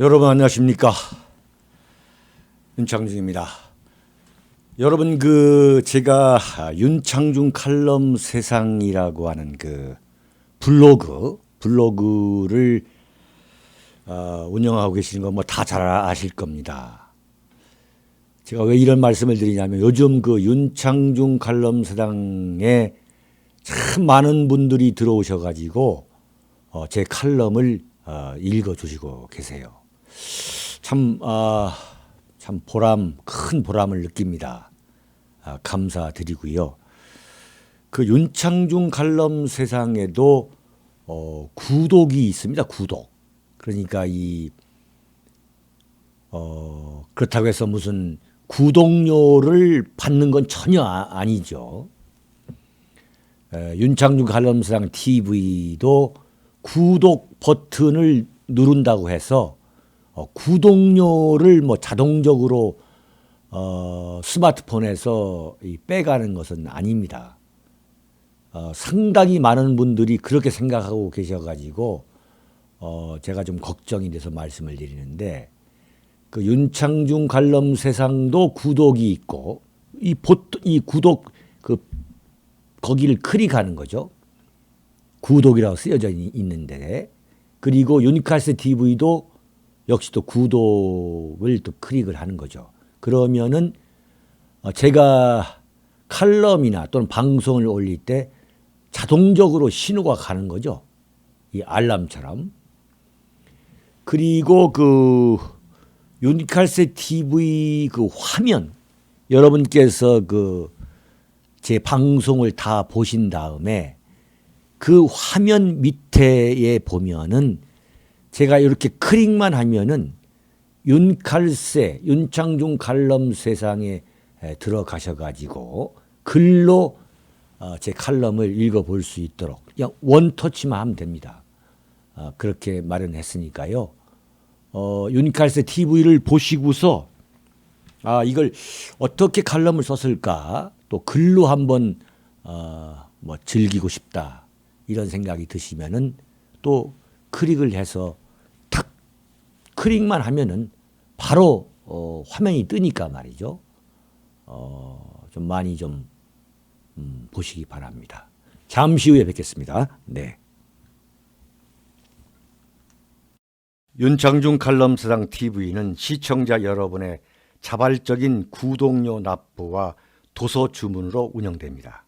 여러분 안녕하십니까? 윤창중입니다. 여러분 제가 윤창중 칼럼 세상이라고 하는 블로그를 운영하고 계시는 거 뭐 다 잘 아실 겁니다. 제가 왜 이런 말씀을 드리냐면 요즘 윤창중 칼럼 세상에 참 많은 분들이 들어오셔가지고 제 칼럼을 읽어주시고 계세요. 참 큰 보람을 느낍니다. 감사드리고요. 윤창중 칼럼 세상에도 구독이 있습니다. 구독. 그러니까 그렇다고 해서 무슨 구독료를 받는 건 전혀 아니죠. 윤창중 칼럼 세상 TV도 구독 버튼을 누른다고 해서 구독료를 뭐 자동적으로 스마트폰에서 빼가는 것은 아닙니다. 상당히 많은 분들이 그렇게 생각하고 계셔가지고 제가 좀 걱정이 돼서 말씀을 드리는데 윤창중 칼럼 세상도 구독이 있고 이 구독 거기를 클릭하는 거죠. 구독이라고 쓰여져 있는데 그리고 윤칼세 TV도 역시 또 구독을 또 클릭을 하는 거죠. 그러면은 제가 칼럼이나 또는 방송을 올릴 때 자동적으로 신호가 가는 거죠. 이 알람처럼. 그리고 윤칼세 TV 화면 여러분께서 제 방송을 다 보신 다음에 그 화면 밑에에 보면은 제가 이렇게 클릭만 하면은 윤창중 칼럼 세상에 들어가셔가지고 글로 제 칼럼을 읽어볼 수 있도록 그냥 원터치만 하면 됩니다. 그렇게 마련했으니까요. 윤칼세 TV를 보시고서 이걸 어떻게 칼럼을 썼을까 또 글로 한번 뭐 즐기고 싶다 이런 생각이 드시면은 또 클릭을 해서 탁 클릭만 하면은 바로 화면이 뜨니까 말이죠. 좀 많이 좀 보시기 바랍니다. 잠시 후에 뵙겠습니다. 네. 윤창중 칼럼 세상 TV는 시청자 여러분의 자발적인 구독료 납부와 도서 주문으로 운영됩니다.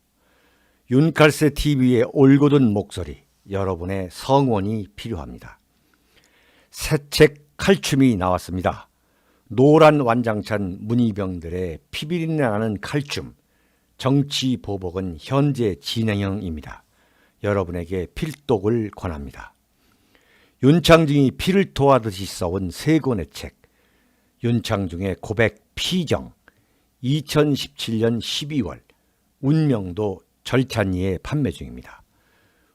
윤칼세 TV의 올곧은 목소리, 여러분의 성원이 필요합니다. 새 책 칼춤이 나왔습니다. 노란 완장찬 문희병들의 피비린내 나는 칼춤, 정치 보복은 현재 진행형입니다. 여러분에게 필독을 권합니다. 윤창중이 피를 토하듯이 써온 세 권의 책, 윤창중의 고백 피정, 2017년 12월, 운명도 절찬리에 판매 중입니다.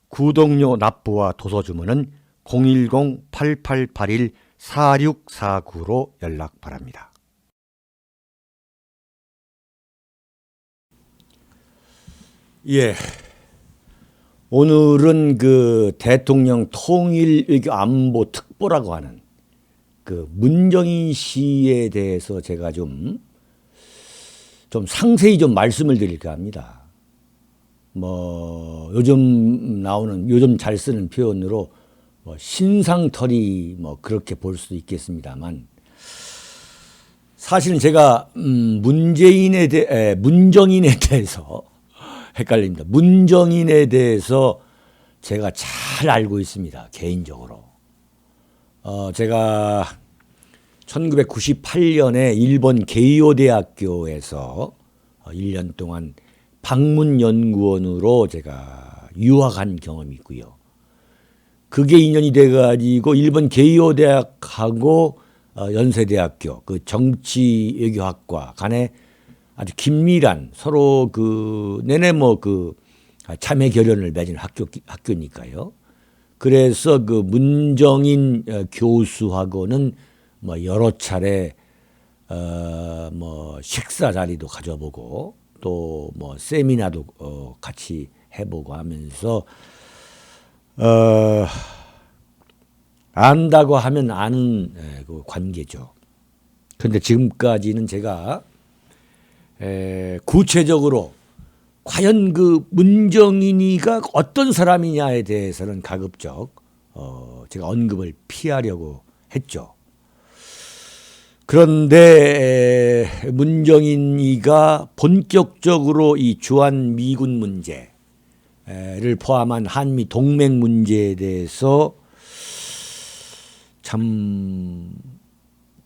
구독료 납부와 도서 주문은 010-8881-4649로 연락 바랍니다. 예. 오늘은 대통령 통일외교 안보 특보라고 하는 문정인 씨에 대해서 제가 좀 상세히 좀 말씀을 드릴까 합니다. 요즘 잘 쓰는 표현으로 신상털이 그렇게 볼 수도 있겠습니다만 사실은 제가 문정인에 대해서 헷갈립니다. 문정인에 대해서 제가 잘 알고 있습니다. 개인적으로. 제가 1998년에 일본 게이오 대학교에서 1년 동안 방문연구원으로 제가 유학한 경험이 있고요. 그게 인연이 돼가지고 일본 게이오 대학하고 연세대학교 정치외교학과 간에 아주 긴밀한 서로 내내 자매 결연을 맺은 학교니까요. 그래서 문정인 교수하고는 여러 차례 식사 자리도 가져보고 또 세미나도 같이 해보고 하면서 안다고 하면 아는 그 관계죠. 그런데 지금까지는 제가 구체적으로 과연 그 문정인이가 어떤 사람이냐에 대해서는 가급적 제가 언급을 피하려고 했죠. 그런데 문정인이가 본격적으로 이 주한 미군 문제를 포함한 한미 동맹 문제에 대해서 참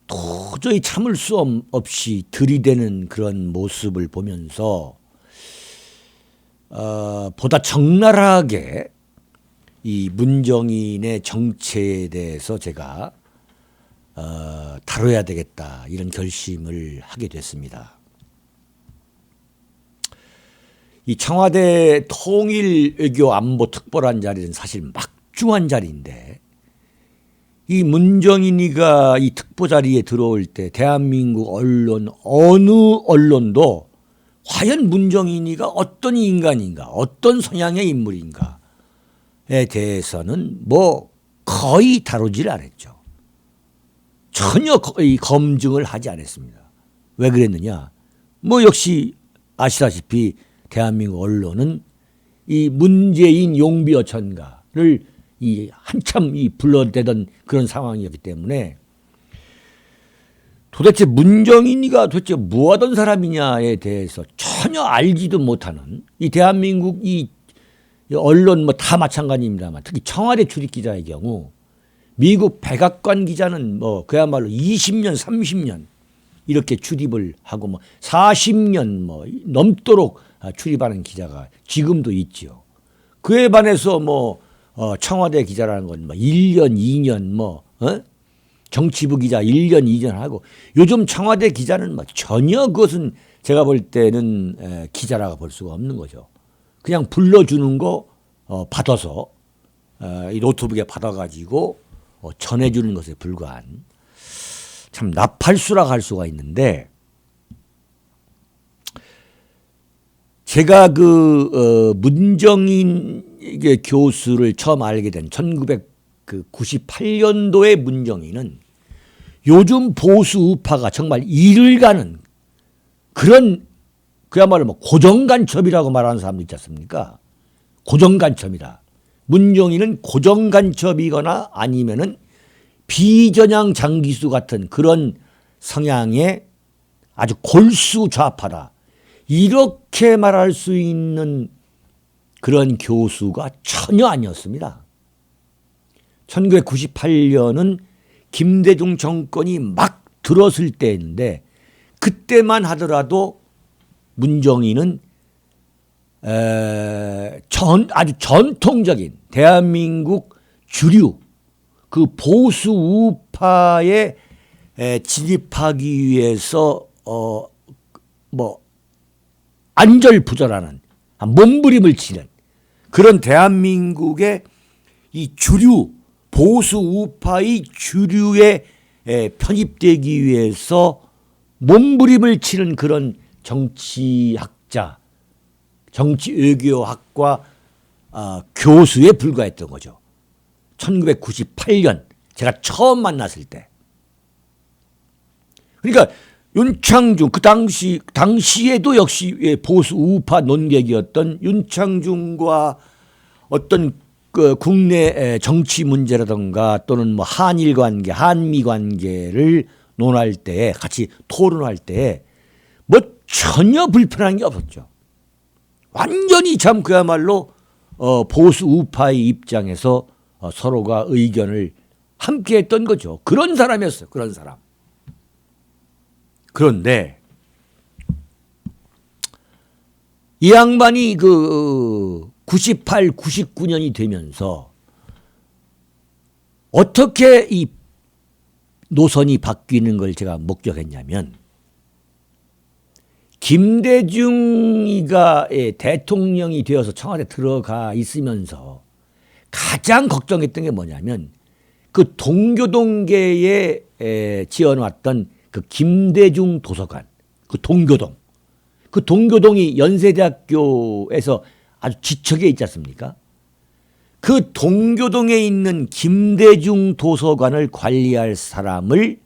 도저히 참을 수 없이 들이대는 그런 모습을 보면서 보다 적나라하게 이 문정인의 정체에 대해서 제가 다뤄야 되겠다 이런 결심을 하게 됐습니다. 이 청와대 통일외교안보특보란 자리는 사실 막중한 자리인데 이 문정인이가 이 특보 자리에 들어올 때 대한민국 언론 어느 언론도 과연 문정인이가 어떤 인간인가 어떤 성향의 인물인가에 대해서는 뭐 거의 다루질 않았죠. 전혀 거의 검증을 하지 않았습니다. 왜 그랬느냐? 뭐 역시 아시다시피 대한민국 언론은 이 문재인 용비어천가를 이 한참 이 불러대던 그런 상황이었기 때문에 도대체 문정인이가 도대체 뭐하던 사람이냐에 대해서 전혀 알지도 못하는 이 대한민국 이 언론 뭐 다 마찬가지입니다만 특히 청와대 출입 기자의 경우 미국 백악관 기자는 뭐 그야말로 20년, 30년 이렇게 출입을 하고 뭐 40년 뭐 넘도록 출입하는 기자가 지금도 있지요. 그에 반해서 뭐 청와대 기자라는 건 뭐 1년, 2년 뭐 정치부 기자 1년, 2년 하고 요즘 청와대 기자는 뭐 전혀 그것은 제가 볼 때는 기자라고 볼 수가 없는 거죠. 그냥 불러주는 거 받아서 이 노트북에 받아가지고 전해주는 것에 불과한 참 나팔수락 할 수가 있는데 제가 그 문정인 교수를 처음 알게 된 1998년도의 문정인은 요즘 보수 우파가 정말 이를 가는 그런 그야말로 뭐 고정간첩이라고 말하는 사람도 있지 않습니까? 고정간첩이다. 문정인은 고정간첩이거나 아니면은 비전향 장기수 같은 그런 성향의 아주 골수 좌파다. 이렇게 말할 수 있는 그런 교수가 전혀 아니었습니다. 1998년은 김대중 정권이 막 들었을 때인데 그때만 하더라도 문정인은 아주 전통적인 대한민국 주류 그 보수 우파에 진입하기 위해서 뭐 안절부절하는 몸부림을 치는 그런 대한민국의 이 주류 보수 우파의 주류에 편입되기 위해서 몸부림을 치는 그런 정치학자, 정치외교학과 교수에 불과했던 거죠. 1998년 제가 처음 만났을 때. 그러니까 윤창중 그 당시에도 역시 보수 우파 논객이었던 윤창중과 어떤 그 국내 정치 문제라든가 또는 뭐 한일 관계, 한미 관계를 논할 때 같이 토론할 때 뭐 전혀 불편한 게 없었죠. 완전히 참 그야말로 보수 우파의 입장에서 서로가 의견을 함께 했던 거죠. 그런 사람이었어요. 그런 사람. 그런데 이 양반이 그 98, 99년이 되면서 어떻게 이 노선이 바뀌는 걸 제가 목격했냐면 김대중이가 대통령이 되어서 청와대 들어가 있으면서 가장 걱정했던 게 뭐냐면 그 동교동계에 지어놨던 그 김대중 도서관, 그 동교동이 연세대학교에서 아주 지척에 있지 않습니까? 그 동교동에 있는 김대중 도서관을 관리할 사람을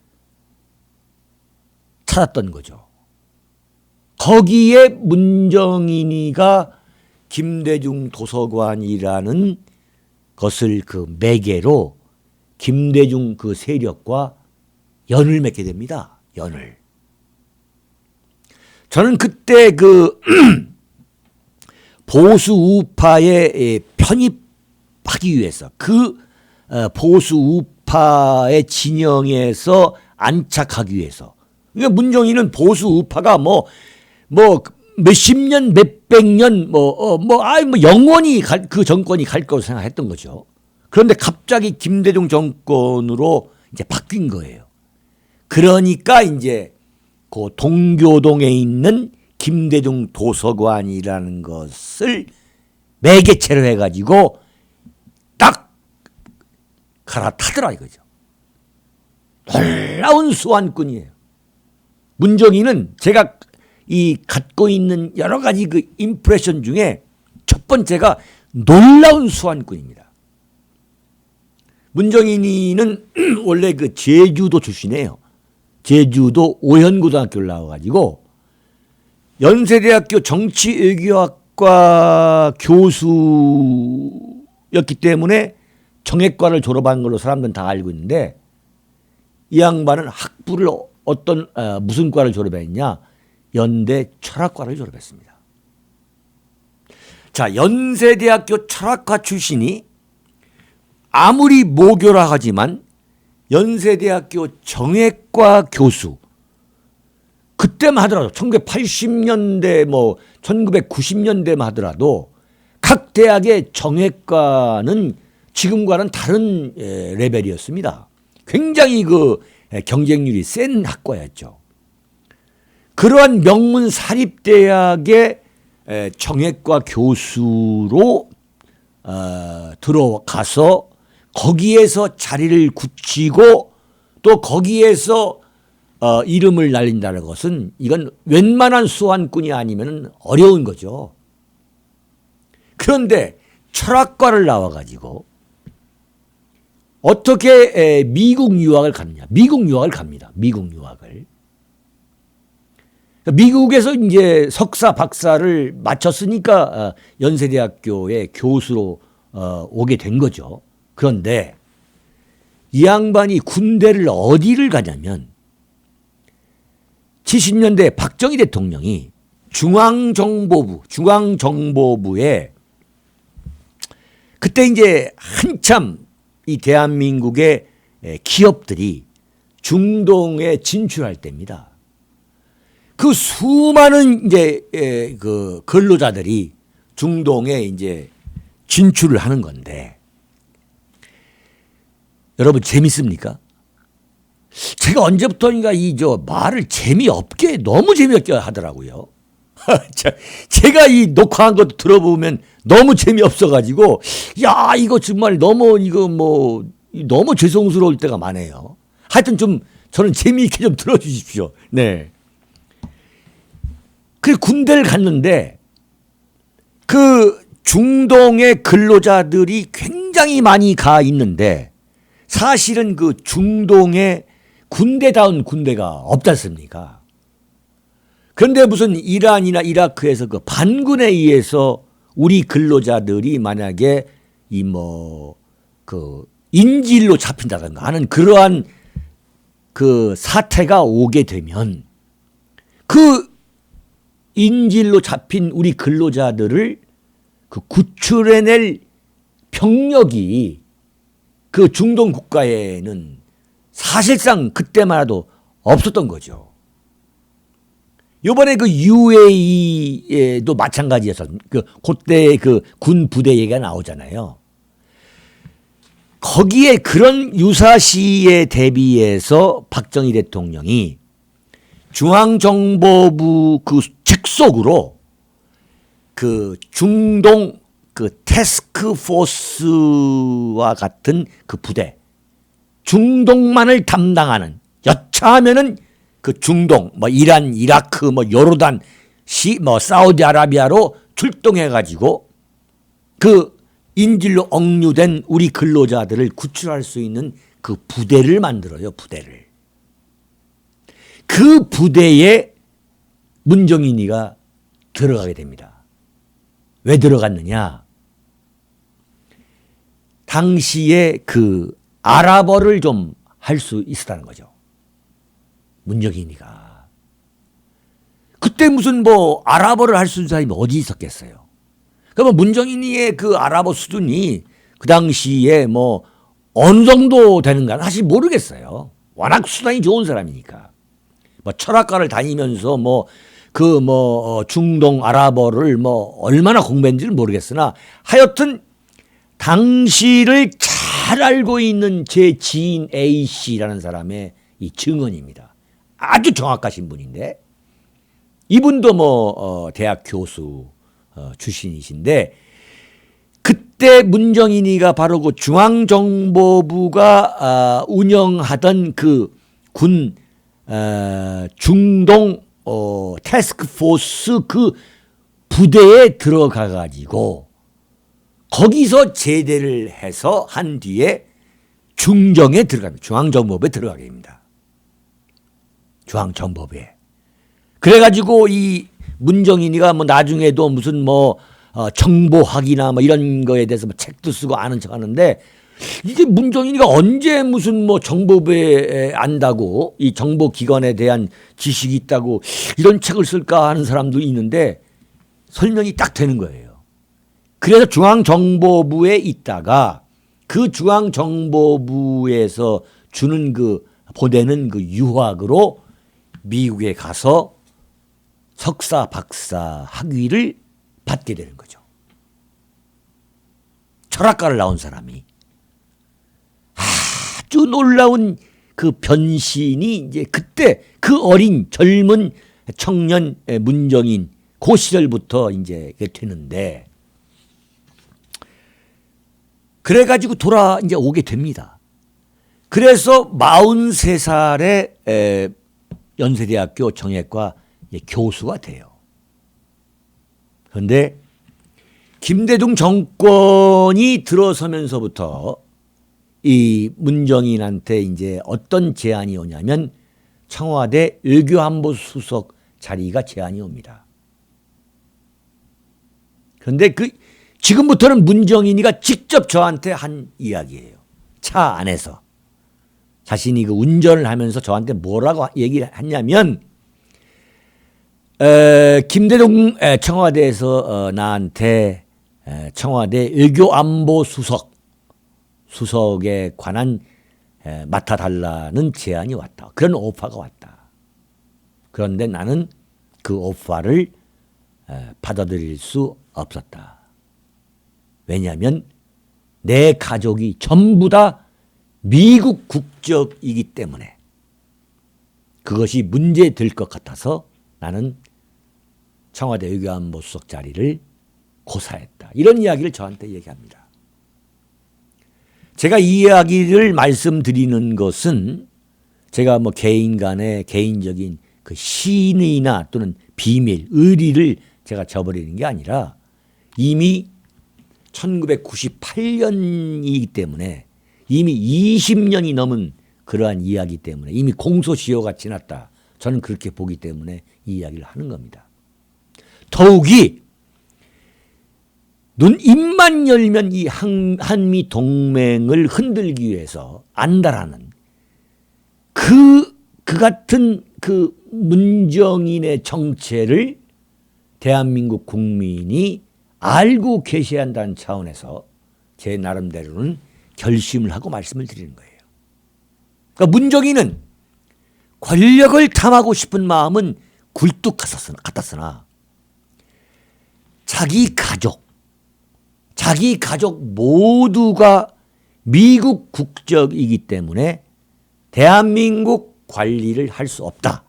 찾았던 거죠. 거기에 문정인이가 김대중 도서관이라는 것을 그 매개로 김대중 그 세력과 연을 맺게 됩니다. 연을. 저는 그때 그 보수 우파에 편입하기 위해서 그 보수 우파의 진영에서 안착하기 위해서. 그러니까 문정인은 보수 우파가 뭐 몇십 년, 몇백 년, 영원히 그 정권이 갈 거라고 생각했던 거죠. 그런데 갑자기 김대중 정권으로 이제 바뀐 거예요. 그러니까 이제 그 동교동에 있는 김대중 도서관이라는 것을 매개체로 해가지고 딱 갈아타더라 이거죠. 놀라운 수완꾼이에요. 문정인은 제가 이 갖고 있는 여러 가지 그 임프레션 중에 첫 번째가 놀라운 수완꾼입니다. 문정인이는 원래 그 제주도 출신이에요. 제주도 오현고등학교를 나와가지고 연세대학교 정치외교학과 교수였기 때문에 정액과를 졸업한 걸로 사람들은 다 알고 있는데 이 양반은 학부를 무슨 과를 졸업했냐? 연대 철학과를 졸업했습니다. 자, 연세대학교 철학과 출신이 아무리 모교라 하지만 연세대학교 정액과 교수 그때만 하더라도 1980년대 1990년대만 하더라도 각 대학의 정액과는 지금과는 다른 레벨이었습니다. 굉장히 그 경쟁률이 센 학과였죠. 그러한 명문 사립대학의 정액과 교수로 들어가서 거기에서 자리를 굳히고 또 거기에서 이름을 날린다는 것은 이건 웬만한 수완꾼이 아니면 어려운 거죠. 그런데 철학과를 나와가지고 어떻게 미국 유학을 갔느냐. 미국 유학을 갑니다. 미국 유학을. 미국에서 이제 석사, 박사를 마쳤으니까 연세대학교의 교수로 오게 된 거죠. 그런데 이 양반이 군대를 어디를 가냐면 70년대 박정희 대통령이 중앙정보부에 그때 이제 한참 이 대한민국의 기업들이 중동에 진출할 때입니다. 그 수많은 이제 그 근로자들이 중동에 이제 진출을 하는 건데 여러분 재밌습니까? 제가 언제부터인가 말을 너무 재미없게 하더라고요. 제가 이 녹화한 것도 들어보면 너무 재미없어가지고, 야, 이거 정말 너무 죄송스러울 때가 많아요. 하여튼 저는 재미있게 좀 들어주십시오. 네. 그 군대를 갔는데, 그 중동의 근로자들이 굉장히 많이 가 있는데, 사실은 그 중동에 군대다운 군대가 없지 않습니까? 그런데 무슨 이란이나 이라크에서 그 반군에 의해서 우리 근로자들이 만약에 인질로 잡힌다든가 하는 그러한 그 사태가 오게 되면 그 인질로 잡힌 우리 근로자들을 그 구출해낼 병력이 그 중동 국가에는 사실상 그때만 해도 없었던 거죠. 요번에 그 UAE에도 마찬가지여서 그때 그 군 부대 얘기가 나오잖아요. 거기에 그런 유사시에 대비해서 박정희 대통령이 중앙정보부 그 책 속으로 그 중동 그 태스크포스와 같은 그 부대, 중동만을 담당하는 여차하면은 그 중동, 이란, 이라크, 요르단, 사우디아라비아로 출동해가지고 그 인질로 억류된 우리 근로자들을 구출할 수 있는 그 부대를 만들어요. 부대를. 그 부대에 문정인이가 들어가게 됩니다. 왜 들어갔느냐? 당시에 그 아랍어를 좀 할 수 있었다는 거죠. 문정인이가. 그때 무슨 뭐 아랍어를 할 수 있는 사람이 어디 있었겠어요. 그러면 문정인이의 그 아랍어 수준이 그 당시에 뭐 어느 정도 되는가 사실 모르겠어요. 워낙 수단이 좋은 사람이니까. 뭐 철학과를 다니면서 중동 아랍어를 얼마나 공부했는지는 모르겠으나 하여튼 당시를 잘 알고 있는 제 지인 A씨라는 사람의 이 증언입니다. 아주 정확하신 분인데 이분도 대학 교수 출신이신데 그때 문정인이가 바로 그 중앙정보부가 운영하던 그 군 중동 태스크포스 그 부대에 들어가 가지고 거기서 제대를 해서 한 뒤에 중정에 들어갑니다. 중앙정보부에 들어가게 됩니다. 중앙정보부에. 그래가지고 이 문정인이가 나중에도 무슨 정보학이나 이런 거에 대해서 책도 쓰고 아는 척 하는데 이게 문정인이가 언제 무슨 정보부에 안다고 이 정보기관에 대한 지식이 있다고 이런 책을 쓸까 하는 사람도 있는데 설명이 딱 되는 거예요. 그래서 중앙정보부에 있다가 그 중앙정보부에서 주는 보내는 유학으로 미국에 가서 석사, 박사 학위를 받게 되는 거죠. 철학과를 나온 사람이. 아주 놀라운 그 변신이 이제 그때 그 어린 젊은 청년 문정인 그 시절부터 이제 되는데 그래가지고 이제 오게 됩니다. 그래서 43살에 연세대학교 정예과 교수가 돼요. 그런데 김대중 정권이 들어서면서부터 이 문정인한테 이제 어떤 제안이 오냐면 청와대 외교안보수석 자리가 제안이 옵니다. 그런데 지금부터는 문정인이가 직접 저한테 한 이야기예요. 차 안에서. 자신이 운전을 하면서 저한테 뭐라고 얘기를 했냐면 김대중 청와대에서 나한테 청와대 외교안보수석에 관한 맡아달라는 제안이 왔다. 그런 오퍼가 왔다. 그런데 나는 그 오퍼를 받아들일 수 없었다. 왜냐하면 내 가족이 전부 다 미국 국적이기 때문에 그것이 문제될 것 같아서 나는 청와대 외교안보수석 자리를 고사했다. 이런 이야기를 저한테 얘기합니다. 제가 이 이야기를 말씀드리는 것은 제가 개인 간의 개인적인 그 신의나 또는 비밀, 의리를 제가 저버리는 게 아니라 이미 1998년이기 때문에 이미 20년이 넘은 그러한 이야기 때문에 이미 공소시효가 지났다. 저는 그렇게 보기 때문에 이 이야기를 하는 겁니다. 더욱이 입만 열면 이 한미 동맹을 흔들기 위해서 안달하는 그 같은 그 문정인의 정체를 대한민국 국민이 알고 계셔야 한다는 차원에서 제 나름대로는 결심을 하고 말씀을 드리는 거예요. 그러니까 문정인은 권력을 탐하고 싶은 마음은 굴뚝 같았으나 자기 가족 모두가 미국 국적이기 때문에 대한민국 관리를 할 수 없다.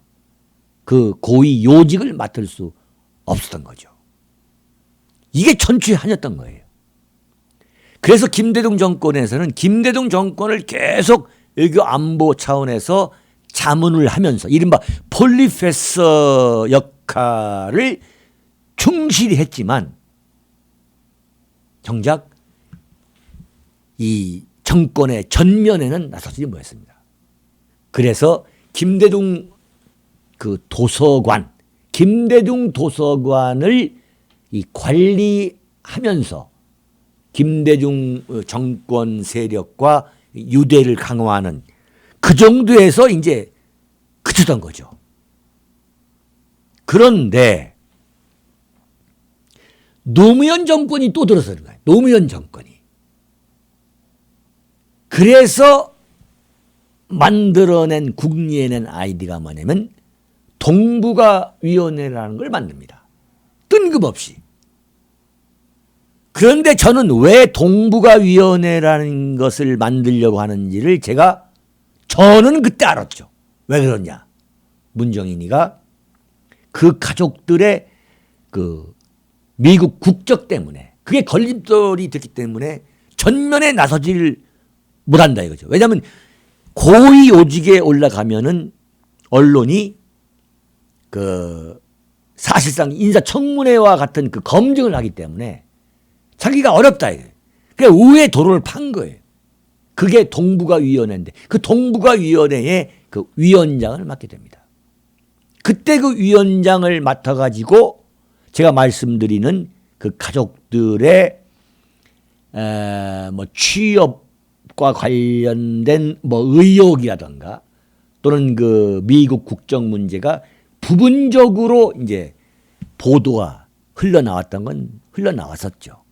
그 고위 요직을 맡을 수 없었던 거죠. 이게 천추의 한이었던 거예요. 그래서 김대중 정권에서는 김대중 정권을 계속 외교 안보 차원에서 자문을 하면서 이른바 폴리페서 역할을 충실히 했지만 정작 이 정권의 전면에는 나서지 못했습니다. 그래서 김대중 그 도서관, 김대중 도서관을 이 관리하면서 김대중 정권 세력과 유대를 강화하는 그 정도에서 이제 그쳤던 거죠. 그런데 노무현 정권이 또 들어서는 거예요. 노무현 정권이. 그래서 만들어낸 국리에낸 아이디가 뭐냐면 동북아위원회라는 걸 만듭니다. 뜬금없이. 그런데 저는 왜 동북아위원회라는 것을 만들려고 하는지를 저는 그때 알았죠. 왜 그러냐. 문정인이가 그 가족들의 그 미국 국적 때문에 그게 걸림돌이 됐기 때문에 전면에 나서지를 못한다 이거죠. 왜냐하면 고위 요직에 올라가면은 언론이 그 사실상 인사청문회와 같은 그 검증을 하기 때문에 자기가 어렵다 이거예요. 그러니까 의회 도로를 판 거예요. 그게 동북아위원회인데 그 동북아위원회의 그 위원장을 맡게 됩니다. 그때 그 위원장을 맡아가지고 제가 말씀드리는 그 가족들의 뭐 취업과 관련된 뭐 의혹이라든가 또는 그 미국 국정 문제가 부분적으로 이제 보도가 흘러나왔던 건 흘러나왔었죠.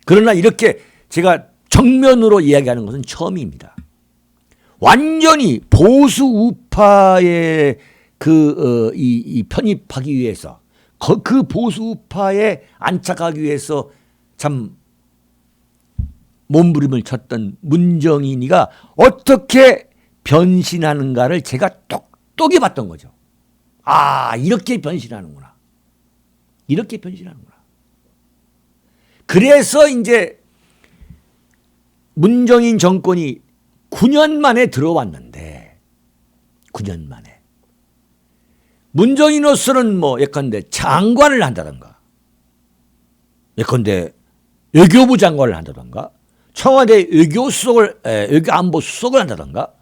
그러나 이렇게 제가 정면으로 이야기하는 것은 처음입니다. 완전히 보수 우파에 이 편입하기 위해서 그 보수 우파에 안착하기 위해서 참 몸부림을 쳤던 문정인이가 어떻게 변신하는가를 제가 똑똑히 봤던 거죠. 아, 이렇게 변신하는구나. 이렇게 변신하는구나. 그래서 이제 문정인 정권이 9년 만에 들어왔는데 9년 만에 문정인으로서는 뭐 예컨대 장관을 한다던가 예컨대 외교부 장관을 한다던가 청와대 외교안보 수석을 한다던가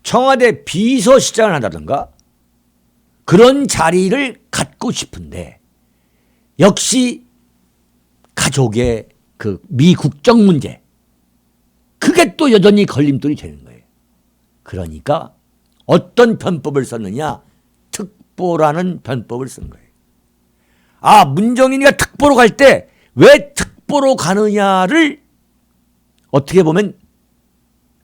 청와대 비서실장을 한다던가 그런 자리를 갖고 싶은데 역시 가족의 그 미국적 문제 그게 또 여전히 걸림돌이 되는 거예요. 그러니까 어떤 편법을 썼느냐 특보라는 편법을 쓴 거예요. 아, 문정인이가 특보로 갈 때 왜 특보로 가느냐를 어떻게 보면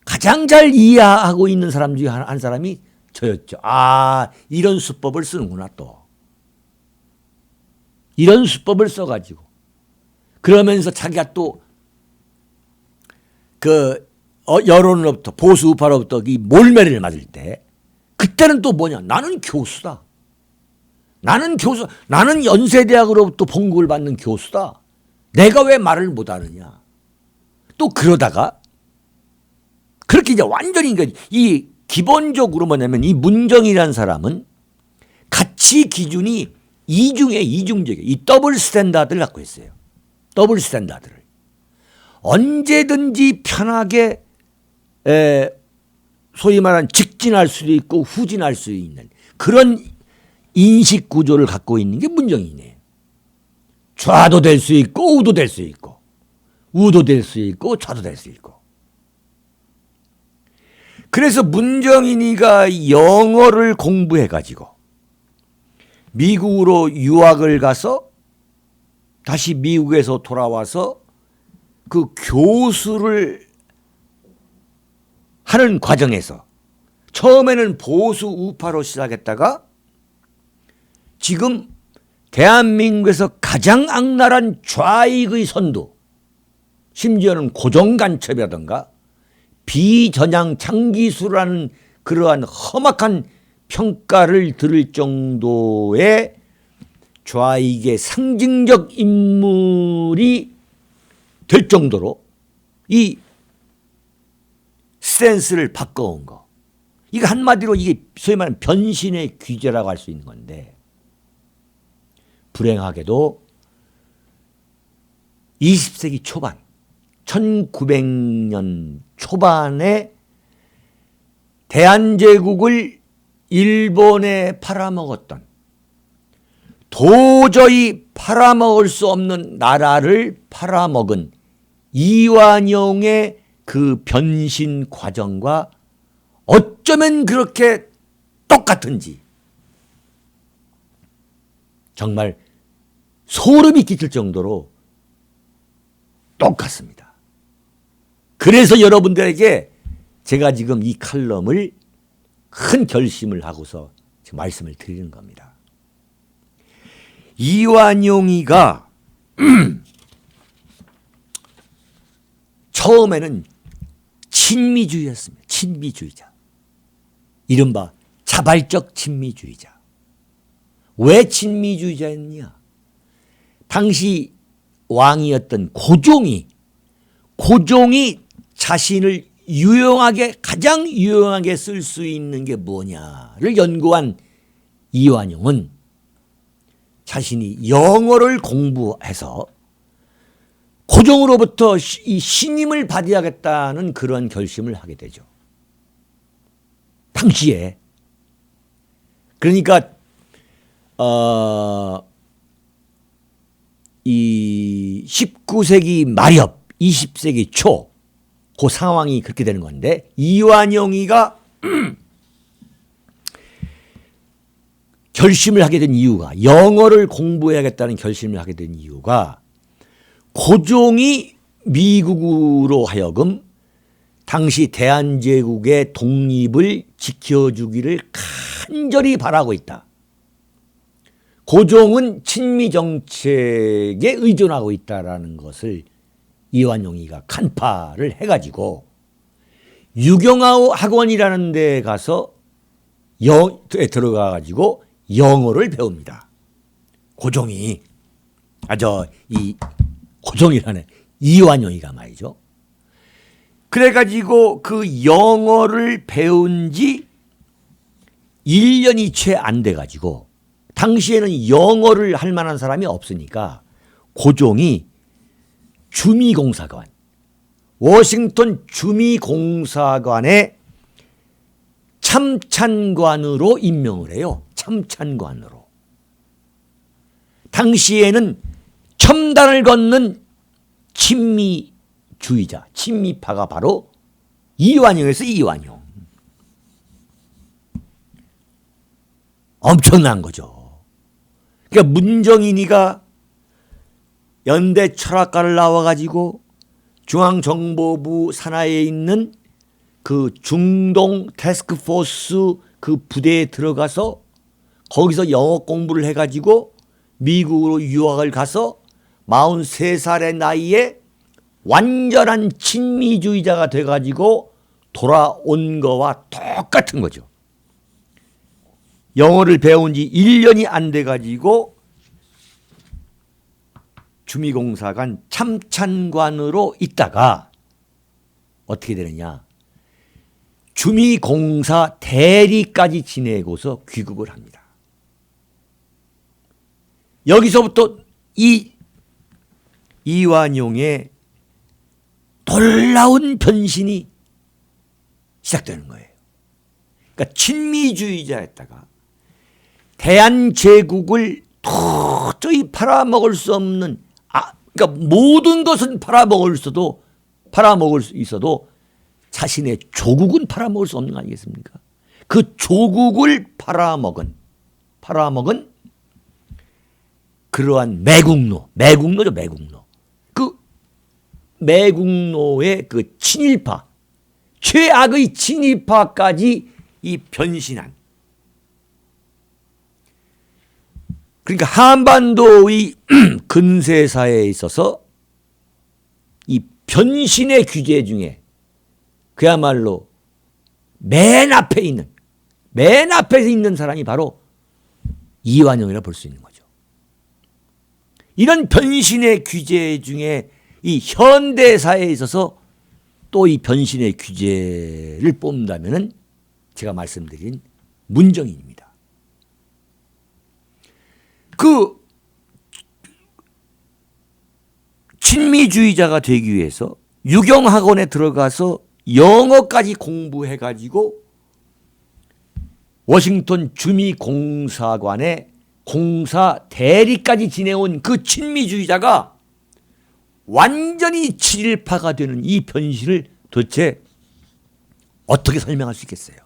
가장 잘 이해하고 있는 사람 중에 한 사람이 저였죠. 아, 이런 수법을 쓰는구나 또. 이런 수법을 써가지고 그러면서 자기가 또 그 여론으로부터 보수 우파로부터 이 몰매를 맞을 때 그때는 또 뭐냐. 나는 교수다. 나는 연세대학으로부터 봉급을 받는 교수다. 내가 왜 말을 못하느냐. 또 그러다가 그렇게 이제 완전히 이 기본적으로 뭐냐면 이 문정이라는 사람은 가치 기준이 이중적이에요. 이 더블 스탠다드를 갖고 있어요. 더블 스탠다드를. 언제든지 편하게 소위 말하는 직진할 수도 있고 후진할 수 있는 그런 인식 구조를 갖고 있는 게 문정인이에요. 좌도 될 수 있고 우도 될 수 있고 우도 될 수 있고 좌도 될 수 있고. 그래서 문정인이가 영어를 공부해가지고 미국으로 유학을 가서 다시 미국에서 돌아와서 그 교수를 하는 과정에서 처음에는 보수 우파로 시작했다가 지금 대한민국에서 가장 악랄한 좌익의 선두 심지어는 고정간첩이라든가 비전향 창기수라는 그러한 험악한 평가를 들을 정도의 좌익의 상징적 인물이 될 정도로 이 스탠스를 바꿔온 거. 이거 한마디로 이게 소위 말하는 변신의 귀재라고 할 수 있는 건데 불행하게도 20세기 초반 1900년 초반에 대한제국을 일본에 팔아먹었던, 도저히 팔아먹을 수 없는 나라를 팔아먹은 이완용의 그 변신 과정과 어쩌면 그렇게 똑같은지 정말 소름이 끼칠 정도로 똑같습니다. 그래서 여러분들에게 제가 지금 이 칼럼을 큰 결심을 하고서 지금 말씀을 드리는 겁니다. 이완용이가 처음에는 친미주의였습니다. 친미주의자. 이른바 자발적 친미주의자. 왜 친미주의자였냐? 당시 왕이었던 고종이 자신을 가장 유용하게 쓸 수 있는 게 뭐냐를 연구한 이완용은 자신이 영어를 공부해서 고종으로부터 이 신임을 받아야겠다는 그런 결심을 하게 되죠. 당시에. 그러니까 이 19세기 말엽, 20세기 초 그 상황이 그렇게 되는 건데, 이완용이가 결심을 하게 된 이유가, 영어를 공부해야겠다는 결심을 하게 된 이유가, 고종이 미국으로 하여금 당시 대한제국의 독립을 지켜주기를 간절히 바라고 있다. 고종은 친미 정책에 의존하고 있다라는 것을 이완용이가 간파를 해가지고 유경아 학원이라는 데 가서 들어가가지고 영어를 배웁니다. 고종이 이 고종이라는 이완용이가 말이죠. 그래가지고 그 영어를 배운 지 1년이 채 안 돼가지고, 당시에는 영어를 할 만한 사람이 없으니까 고종이 주미공사관, 워싱턴 주미공사관의 참찬관으로 임명을 해요. 참찬관으로. 당시에는 첨단을 걷는 친미주의자, 친미파가 바로 이완용에서 이완용. 엄청난 거죠. 그러니까 문정인이가 연대 철학과를 나와가지고 중앙정보부 산하에 있는 그 중동 태스크포스 그 부대에 들어가서 거기서 영어 공부를 해가지고 미국으로 유학을 가서 43살의 나이에 완전한 친미주의자가 돼가지고 돌아온 거와 똑같은 거죠. 영어를 배운 지 1년이 안 돼가지고 주미공사관 참찬관으로 있다가 어떻게 되느냐. 주미공사 대리까지 지내고서 귀국을 합니다. 여기서부터 이완용의 놀라운 변신이 시작되는 거예요. 그러니까 친미주의자였다가 대한제국을 도저히 팔아먹을 수 없는, 그러니까 모든 것은 팔아먹을 수 있어도 자신의 조국은 팔아먹을 수 없는 거 아니겠습니까? 그 조국을 팔아먹은 그러한 매국노죠, 매국노. 그 매국노의 그 친일파, 최악의 친일파까지 이 변신한. 그러니까 한반도의 근세사에 있어서 이 변신의 규제 중에 그야말로 맨 앞에 있는 사람이 바로 이완용이라 볼 수 있는 거죠. 이런 변신의 규제 중에 이 현대사에 있어서 또 이 변신의 규제를 뽑는다면은 제가 말씀드린 문정인입니다. 그 친미주의자가 되기 위해서 유경학원에 들어가서 영어까지 공부해가지고 워싱턴 주미공사관의 공사 대리까지 지내온 그 친미주의자가 완전히 친일파가 되는 이 변실을 도대체 어떻게 설명할 수 있겠어요?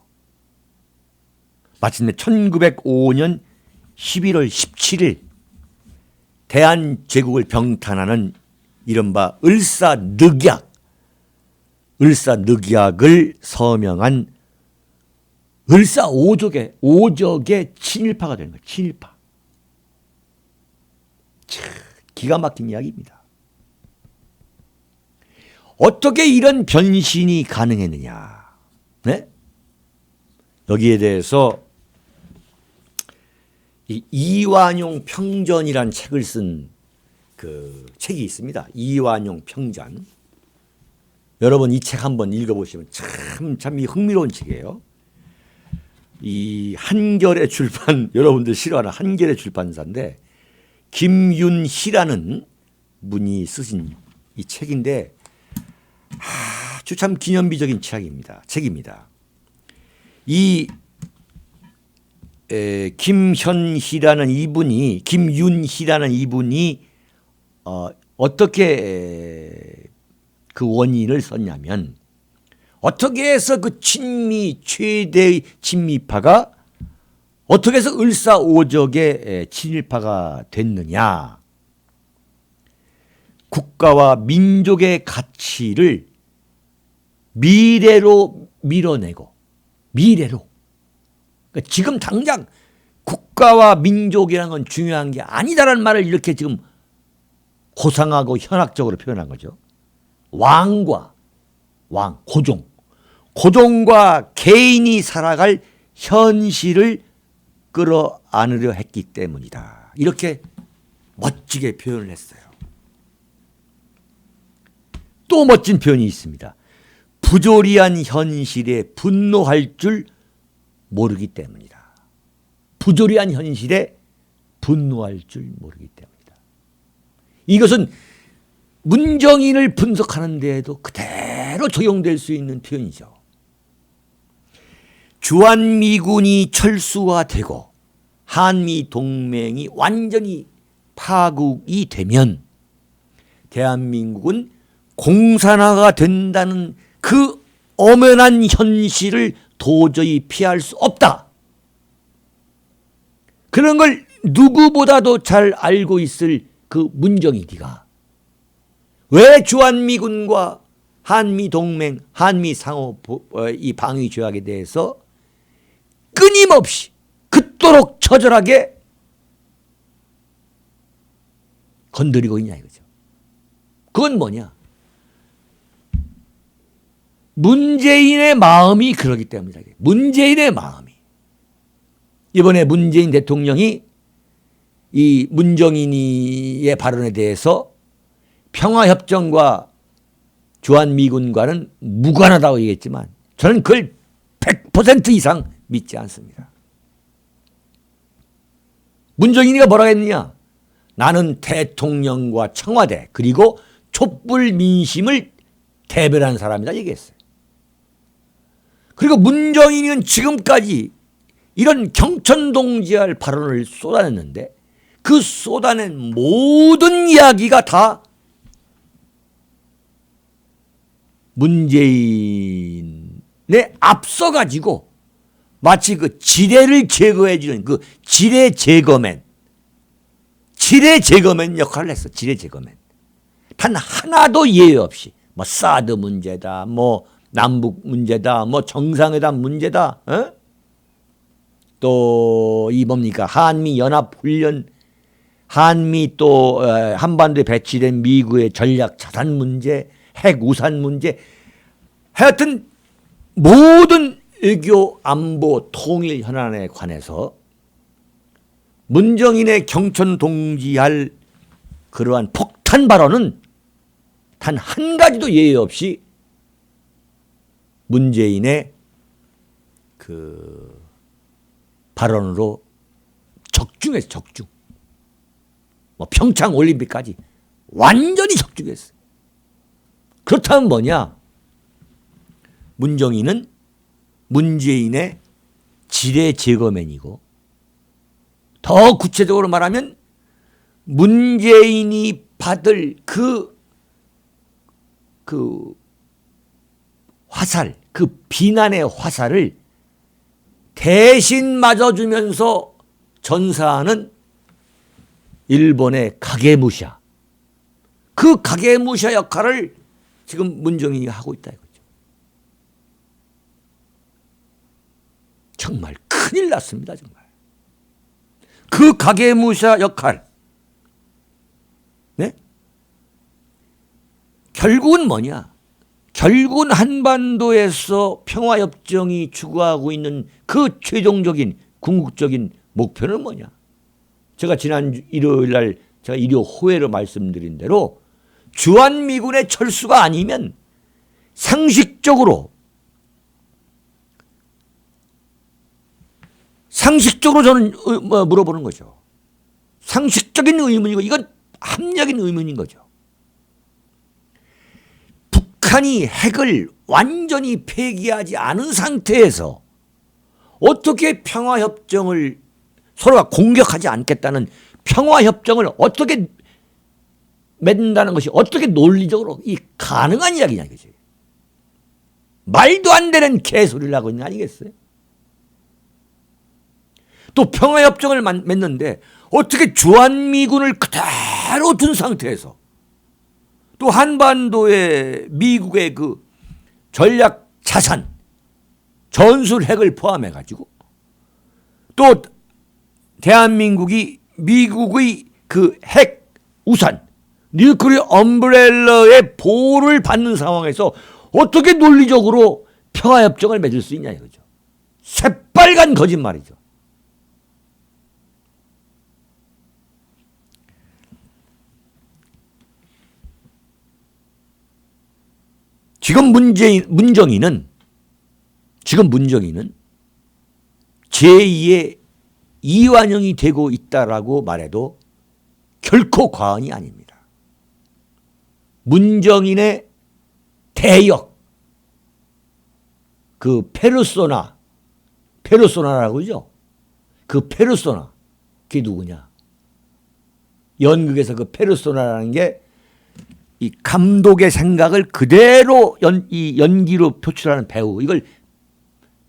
마침내 1905년 11월 17일 대한제국을 병탄하는 이른바 을사늑약을 서명한 을사오적의 친일파가 되는 거예요. 친일파. 참 기가 막힌 이야기입니다. 어떻게 이런 변신이 가능했느냐? 네? 여기에 대해서 이완용 평전이란 책을 쓴 그 책이 있습니다. 이완용 평전. 여러분 이 책 한번 읽어보시면 참 흥미로운 책이에요. 이 한겨레 출판, 여러분들 싫어하는 한겨레 출판사인데 김윤희라는 분이 쓰신 이 책인데 아주 참 기념비적인 책입니다. 이 김윤희라는 이분이 어떻게 그 원인을 썼냐면 어떻게 해서 그 최대의 친미파가 어떻게 해서 을사오적의 친일파가 됐느냐. 국가와 민족의 가치를 미래로 밀어내고 미래로. 그러니까 지금 당장 국가와 민족이라는 건 중요한 게 아니다라는 말을 이렇게 지금 고상하고 현학적으로 표현한 거죠. 고종과 개인이 살아갈 현실을 끌어안으려 했기 때문이다. 이렇게 멋지게 표현을 했어요. 또 멋진 표현이 있습니다. 부조리한 현실에 분노할 줄 모르기 때문이다. 부조리한 현실에 분노할 줄 모르기 때문이다. 이것은 문정인을 분석하는 데에도 그대로 적용될 수 있는 표현이죠. 주한미군이 철수화되고 한미동맹이 완전히 파국이 되면 대한민국은 공산화가 된다는 그 엄연한 현실을 도저히 피할 수 없다. 그런 걸 누구보다도 잘 알고 있을 그 문정인이가 왜 주한미군과 한미동맹, 한미상호 이 방위조약에 대해서 끊임없이 그토록 처절하게 건드리고 있냐 이거죠. 그건 뭐냐? 문재인의 마음이 그러기 때문이다. 문재인의 마음이. 이번에 문재인 대통령이 이 문정인의 발언에 대해서 평화협정과 주한미군과는 무관하다고 얘기했지만 저는 그걸 100% 이상 믿지 않습니다. 문정인이가 뭐라고 했느냐? 나는 대통령과 청와대 그리고 촛불 민심을 대변한 사람이다 얘기했어요. 그리고 문정인은 지금까지 이런 경천동지할 발언을 쏟아냈는데 그 쏟아낸 모든 이야기가 다 문재인에 앞서가지고 마치 그 지뢰를 제거해주는 그 지뢰 제거맨 역할을 했어. 지뢰 제거맨. 단 하나도 예외 없이 뭐 사드 문제다, 뭐 남북 문제다, 뭐 정상회담 문제다, 또 이 뭡니까 한미 연합 훈련, 한미 또 한반도에 배치된 미국의 전략 자산 문제, 핵 우산 문제, 하여튼 모든 외교 안보 통일 현안에 관해서 문정인의 경천 동지할 그러한 폭탄 발언은 단 한 가지도 예외 없이 문재인의 그 발언으로 적중했어요. 적중. 뭐 평창 올림픽까지 완전히 적중했어요. 그렇다면 뭐냐? 문정인은 문재인의 지뢰 제거맨이고, 더 구체적으로 말하면 문재인이 받을 그 화살, 그 비난의 화살을 대신 맞아주면서 전사하는 일본의 가게무샤. 그 가게무샤 역할을 지금 문정인이 하고 있다 이거죠. 정말 큰일 났습니다. 정말. 그 가게무샤 역할. 네? 결국은 뭐냐? 결국은 한반도에서 평화협정이 추구하고 있는 그 최종적인 궁극적인 목표는 뭐냐? 제가 지난 일요일 날 제가 일요 호회로 말씀드린 대로 주한미군의 철수가 아니면 상식적으로 저는 물어보는 거죠. 상식적인 의문이고 이건 합리적인 의문인 거죠. 북한이 핵을 완전히 폐기하지 않은 상태에서 어떻게 평화협정을 서로가 공격하지 않겠다는 평화협정을 어떻게 맺는다는 것이 어떻게 논리적으로 가능한 이야기냐 이거지. 말도 안 되는 개소리를 하고 있는 거 아니겠어요? 또 평화협정을 맺는데 어떻게 주한미군을 그대로 둔 상태에서 또 한반도에 미국의 그 전략 자산, 전술 핵을 포함해 가지고 또 대한민국이 미국의 그 핵 우산, 뉴클리어 엄브렐러의 보호를 받는 상황에서 어떻게 논리적으로 평화협정을 맺을 수 있냐 이거죠. 새빨간 거짓말이죠. 지금 문정인은 제2의 이완용이 되고 있다라고 말해도 결코 과언이 아닙니다. 문정인의 대역, 그 페르소나라고 그러죠? 그 페르소나, 그게 누구냐? 연극에서 그 페르소나라는 게 이 감독의 생각을 그대로 연기로 표출하는 배우, 이걸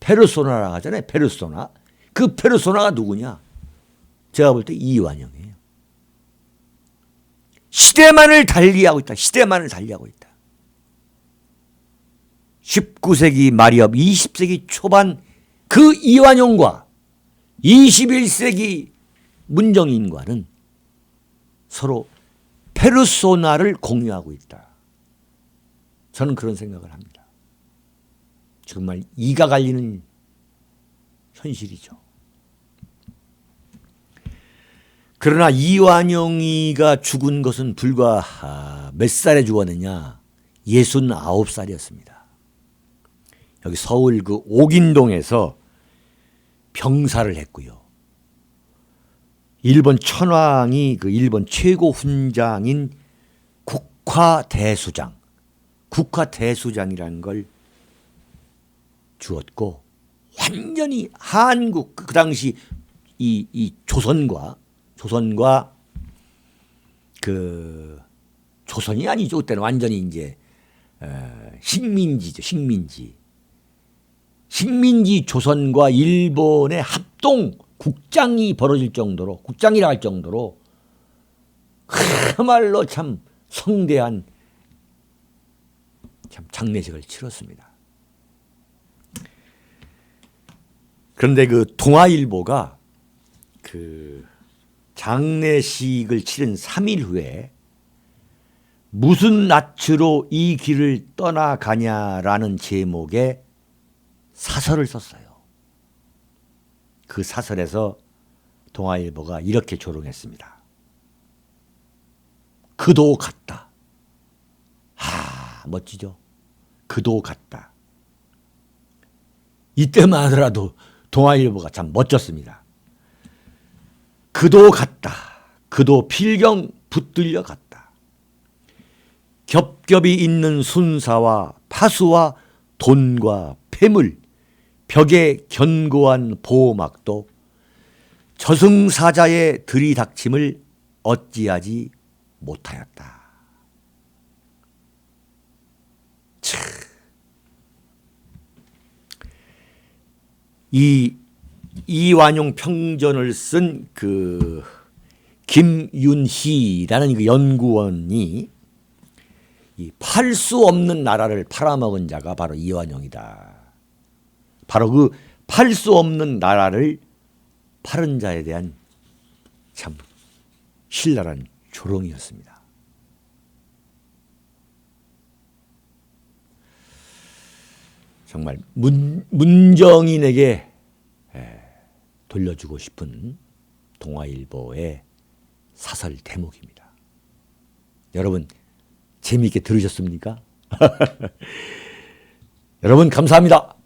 페르소나라고 하잖아요. 페르소나. 그 페르소나가 누구냐? 제가 볼 때 이완용이에요. 시대만을 달리하고 있다. 19세기 말엽 20세기 초반 그 이완용과 21세기 문정인과는 서로 페르소나를 공유하고 있다. 저는 그런 생각을 합니다. 정말 이가 갈리는 현실이죠. 그러나 이완용이가 죽은 것은 불과 몇 살에 죽었느냐? 69살이었습니다. 여기 서울 그 옥인동에서 병사를 했고요. 일본 천황이 그 일본 최고 훈장인 국화대수장이라는 걸 주었고, 완전히 한국 그 당시 이 조선과 그 조선이 아니죠. 그때는 완전히 이제 식민지죠. 식민지 조선과 일본의 합동 국장이 벌어질 정도로, 국장이라 할 정도로 그야말로 참 성대한 참 장례식을 치렀습니다. 그런데 그 동아일보가 그 장례식을 치른 3일 후에 무슨 낯으로 이 길을 떠나가냐라는 제목의 사설을 썼어요. 그 사설에서 동아일보가 이렇게 조롱했습니다. 그도 같다. 멋지죠? 그도 같다. 이때만 하더라도 동아일보가 참 멋졌습니다. 그도 같다. 그도 필경 붙들려 갔다. 겹겹이 있는 순사와 파수와 돈과 폐물, 벽에 견고한 보호막도 저승사자의 들이닥침을 어찌하지 못하였다. 이 이완용 평전을 쓴 그 김윤희라는 그 연구원이 팔 수 없는 나라를 팔아먹은 자가 바로 이완용이다. 바로 그 팔 수 없는 나라를 팔은 자에 대한 참 신랄한 조롱이었습니다. 정말 문정인에게 돌려주고 싶은 동아일보의 사설 대목입니다. 여러분 재미있게 들으셨습니까? 여러분 감사합니다.